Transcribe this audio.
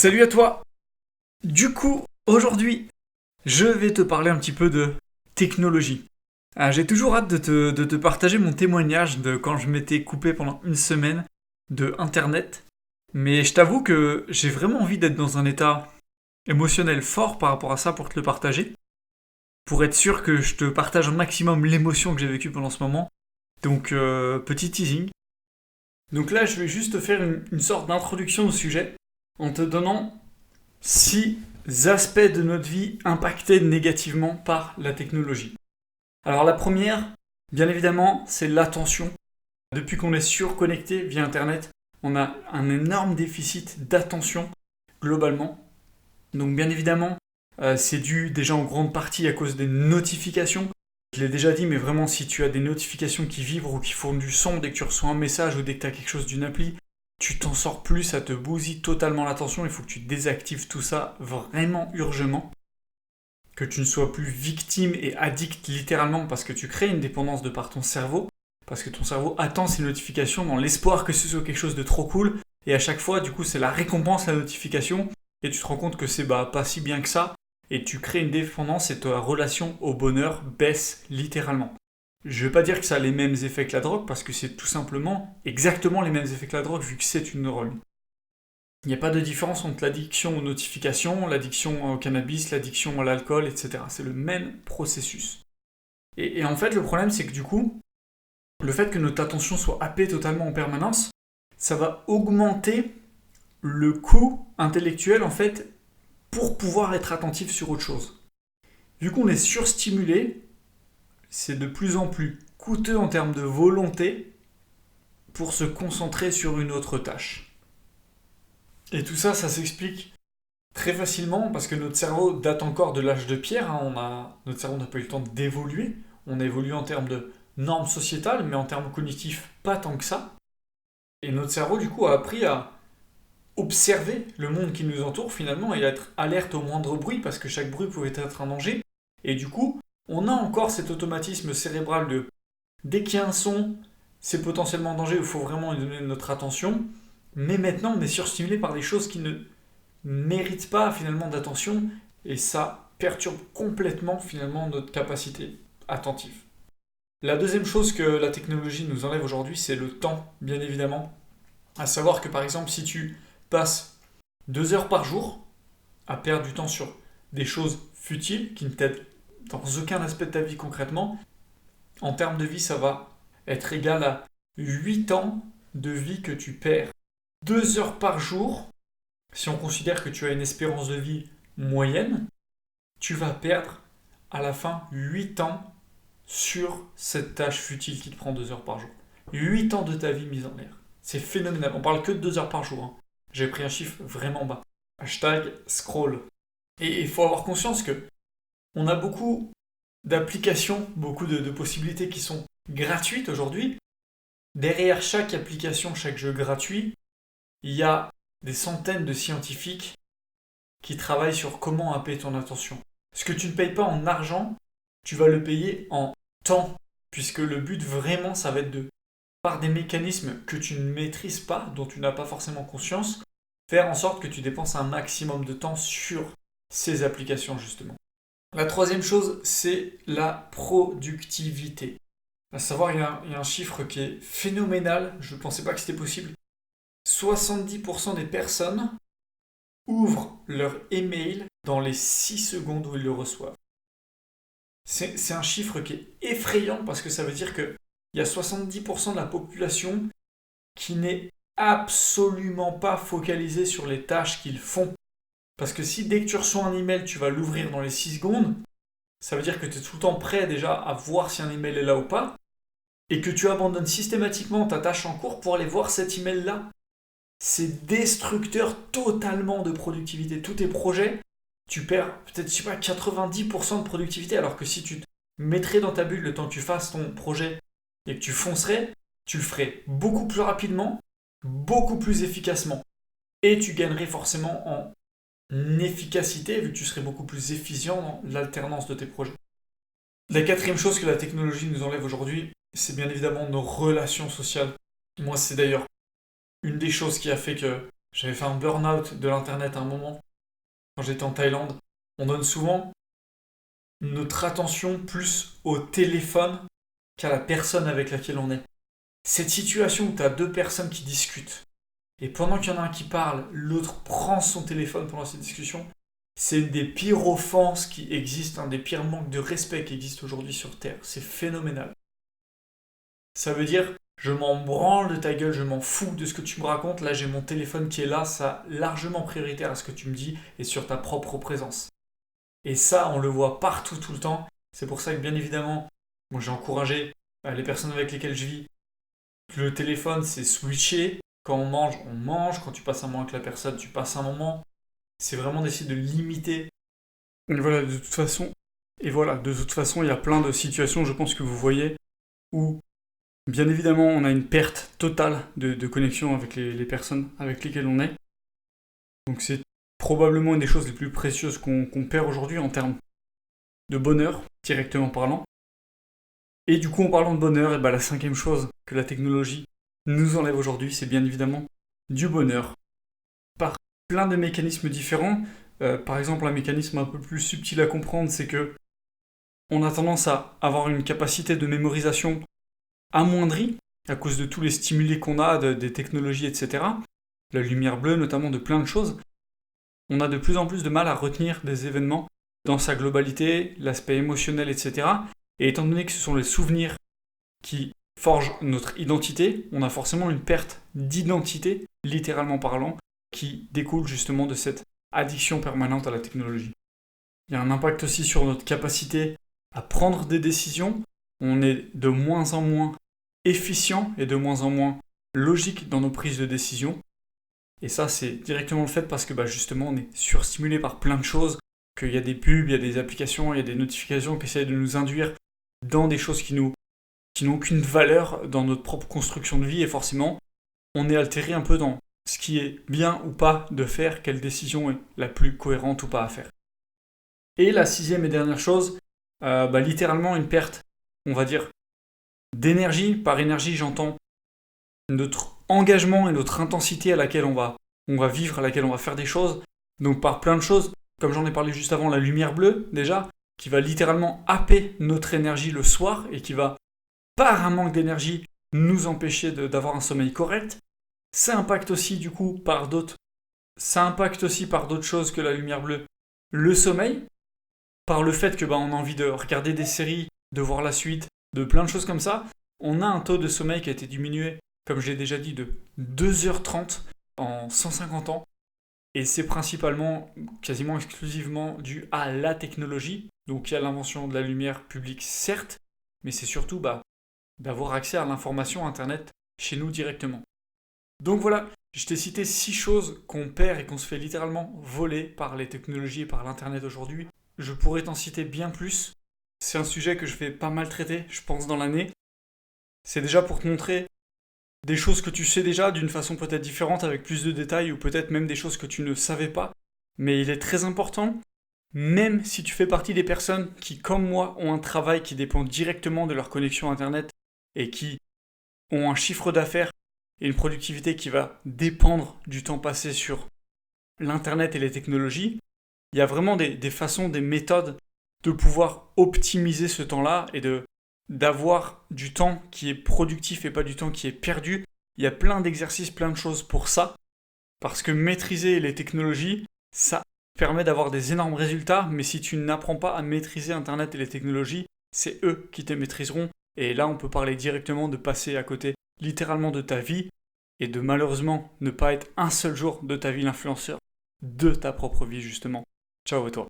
Salut à toi! Du coup, aujourd'hui, je vais te parler un petit peu de technologie. J'ai toujours hâte de te partager mon témoignage de quand je m'étais coupé pendant une semaine de Internet. Mais je t'avoue que j'ai vraiment envie d'être dans un état émotionnel fort par rapport à ça pour te le partager. Pour être sûr que je te partage au maximum l'émotion que j'ai vécue pendant ce moment. Donc, petit teasing. Donc là, je vais juste te faire une sorte d'introduction au sujet en te donnant 6 aspects de notre vie impactés négativement par la technologie. Alors la première, bien évidemment, c'est l'attention. Depuis qu'on est surconnecté via Internet, on a un énorme déficit d'attention globalement. Donc bien évidemment, c'est dû déjà en grande partie à cause des notifications. Je l'ai déjà dit, mais vraiment, si tu as des notifications qui vibrent ou qui font du son dès que tu reçois un message ou dès que tu as quelque chose d'une appli, tu t'en sors plus, ça te bousille totalement l'attention, il faut que tu désactives tout ça vraiment urgemment. Que tu ne sois plus victime et addict littéralement parce que tu crées une dépendance de par ton cerveau, parce que ton cerveau attend ces notifications dans l'espoir que ce soit quelque chose de trop cool, et à chaque fois, du coup, c'est la récompense, la notification, et tu te rends compte que c'est pas si bien que ça, et tu crées une dépendance et ta relation au bonheur baisse littéralement. Je ne vais pas dire que ça a les mêmes effets que la drogue, parce que c'est tout simplement exactement les mêmes effets que la drogue, vu que c'est une drogue. Il n'y a pas de différence entre l'addiction aux notifications, l'addiction au cannabis, l'addiction à l'alcool, etc. C'est le même processus. Et en fait, le problème, c'est que du coup, le fait que notre attention soit happée totalement en permanence, ça va augmenter le coût intellectuel, en fait, pour pouvoir être attentif sur autre chose. Vu qu'on est surstimulé, c'est de plus en plus coûteux en termes de volonté pour se concentrer sur une autre tâche. Et tout ça, ça s'explique très facilement parce que notre cerveau date encore de l'âge de pierre. Notre cerveau n'a pas eu le temps d'évoluer. On a évolué en termes de normes sociétales, mais en termes cognitifs, pas tant que ça. Et notre cerveau, du coup, a appris à observer le monde qui nous entoure finalement et à être alerte au moindre bruit parce que chaque bruit pouvait être un danger. Et du coup, on a encore cet automatisme cérébral de dès qu'il y a un son, c'est potentiellement un danger, il faut vraiment y donner notre attention. Mais maintenant, on est surstimulé par des choses qui ne méritent pas finalement d'attention et ça perturbe complètement finalement notre capacité attentive. La deuxième chose que la technologie nous enlève aujourd'hui, c'est le temps, bien évidemment. À savoir que par exemple, si tu passes 2 heures par jour à perdre du temps sur des choses futiles qui ne t'aident dans aucun aspect de ta vie concrètement, en termes de vie, ça va être égal à 8 ans de vie que tu perds. 2 heures par jour, si on considère que tu as une espérance de vie moyenne, tu vas perdre à la fin 8 ans sur cette tâche futile qui te prend 2 heures par jour. 8 ans de ta vie mise en l'air. C'est phénoménal. On parle que de 2 heures par jour. Hein. J'ai pris un chiffre vraiment bas. Hashtag scroll. Et il faut avoir conscience que on a beaucoup d'applications, beaucoup de possibilités qui sont gratuites aujourd'hui. Derrière chaque application, chaque jeu gratuit, il y a des centaines de scientifiques qui travaillent sur comment happer ton attention. Ce que tu ne payes pas en argent, tu vas le payer en temps, puisque le but vraiment, ça va être de, par des mécanismes que tu ne maîtrises pas, dont tu n'as pas forcément conscience, faire en sorte que tu dépenses un maximum de temps sur ces applications justement. La troisième chose, c'est la productivité. À savoir, il y a un chiffre qui est phénoménal, je ne pensais pas que c'était possible. 70% des personnes ouvrent leur email dans les 6 secondes où ils le reçoivent. C'est un chiffre qui est effrayant parce que ça veut dire qu'il y a 70% de la population qui n'est absolument pas focalisée sur les tâches qu'ils font. Parce que si dès que tu reçois un email, tu vas l'ouvrir dans les 6 secondes, ça veut dire que tu es tout le temps prêt déjà à voir si un email est là ou pas, et que tu abandonnes systématiquement ta tâche en cours pour aller voir cet email-là. C'est destructeur totalement de productivité. Tous tes projets, tu perds peut-être, 90% de productivité, alors que si tu te mettrais dans ta bulle le temps que tu fasses ton projet et que tu foncerais, tu le ferais beaucoup plus rapidement, beaucoup plus efficacement. Et tu gagnerais forcément en efficacité, vu que tu serais beaucoup plus efficient dans l'alternance de tes projets. La quatrième chose que la technologie nous enlève aujourd'hui, c'est bien évidemment nos relations sociales. Moi, c'est d'ailleurs une des choses qui a fait que J'avais fait un burn-out de l'internet à un moment, quand j'étais en Thaïlande. On donne souvent notre attention plus au téléphone qu'à la personne avec laquelle on est. Cette situation où tu as deux personnes qui discutent, et pendant qu'il y en a un qui parle, l'autre prend son téléphone pendant cette discussion, c'est une des pires offenses qui existent, un des pires manques de respect qui existent aujourd'hui sur Terre. C'est phénoménal. Ça veut dire, je m'en branle de ta gueule, je m'en fous de ce que tu me racontes, là j'ai mon téléphone qui est là, ça largement prioritaire à ce que tu me dis et sur ta propre présence. Et ça, on le voit partout, tout le temps. C'est pour ça que bien évidemment, moi j'ai encouragé les personnes avec lesquelles je vis. Le téléphone, c'est switché. Quand on mange, on mange. Quand tu passes un moment avec la personne, tu passes un moment. C'est vraiment d'essayer de limiter. Et voilà, de toute façon, il y a plein de situations, je pense que vous voyez, où bien évidemment, on a une perte totale de connexion avec les personnes avec lesquelles on est. Donc c'est probablement une des choses les plus précieuses qu'on perd aujourd'hui en termes de bonheur, directement parlant. Et du coup, en parlant de bonheur, et la cinquième chose que la technologie nous enlève aujourd'hui, c'est bien évidemment du bonheur. Par plein de mécanismes différents. Par exemple, un mécanisme un peu plus subtil à comprendre, c'est que on a tendance à avoir une capacité de mémorisation amoindrie à cause de tous les stimuli qu'on a, des technologies, etc. La lumière bleue, notamment, de plein de choses. On a de plus en plus de mal à retenir des événements dans sa globalité, l'aspect émotionnel, etc. Et étant donné que ce sont les souvenirs qui forgent notre identité, on a forcément une perte d'identité, littéralement parlant, qui découle justement de cette addiction permanente à la technologie. Il y a un impact aussi sur notre capacité à prendre des décisions. On est de moins en moins efficient et de moins en moins logique dans nos prises de décision. Et ça, c'est directement le fait parce que justement, on est surstimulé par plein de choses, qu'il y a des pubs, il y a des applications, il y a des notifications qui essayent de nous induire dans des choses qui n'ont aucune valeur dans notre propre construction de vie, et forcément, on est altéré un peu dans ce qui est bien ou pas de faire, quelle décision est la plus cohérente ou pas à faire. Et la sixième et dernière chose, littéralement une perte, on va dire, d'énergie. Par énergie, j'entends notre engagement et notre intensité à laquelle on va vivre, à laquelle on va faire des choses. Donc par plein de choses, comme j'en ai parlé juste avant, la lumière bleue déjà, qui va littéralement happer notre énergie le soir et qui va, par un manque d'énergie, nous empêcher d'avoir un sommeil correct. Ça impacte aussi du coup par d'autres choses que la lumière bleue, le sommeil, par le fait que on a envie de regarder des séries, de voir la suite, de plein de choses comme ça. On a un taux de sommeil qui a été diminué, comme je l'ai déjà dit, de 2h30 en 150 ans. Et c'est principalement, quasiment exclusivement dû à la technologie. Donc il y a l'invention de la lumière publique, certes, mais c'est surtout d'avoir accès à l'information Internet chez nous directement. Donc voilà, je t'ai cité 6 choses qu'on perd et qu'on se fait littéralement voler par les technologies et par l'Internet aujourd'hui. Je pourrais t'en citer bien plus. C'est un sujet que je vais pas mal traiter, je pense, dans l'année. C'est déjà pour te montrer des choses que tu sais déjà d'une façon peut-être différente, avec plus de détails, ou peut-être même des choses que tu ne savais pas. Mais il est très important, même si tu fais partie des personnes qui, comme moi, ont un travail qui dépend directement de leur connexion Internet et qui ont un chiffre d'affaires et une productivité qui va dépendre du temps passé sur l'Internet et les technologies, il y a vraiment des façons, des méthodes de pouvoir optimiser ce temps-là et d'avoir du temps qui est productif et pas du temps qui est perdu. Il y a plein d'exercices, plein de choses pour ça, parce que maîtriser les technologies, ça permet d'avoir des énormes résultats, mais si tu n'apprends pas à maîtriser Internet et les technologies, c'est eux qui te maîtriseront. Et là, on peut parler directement de passer à côté littéralement de ta vie et de malheureusement ne pas être un seul jour de ta vie l'influenceur de ta propre vie justement. Ciao à toi.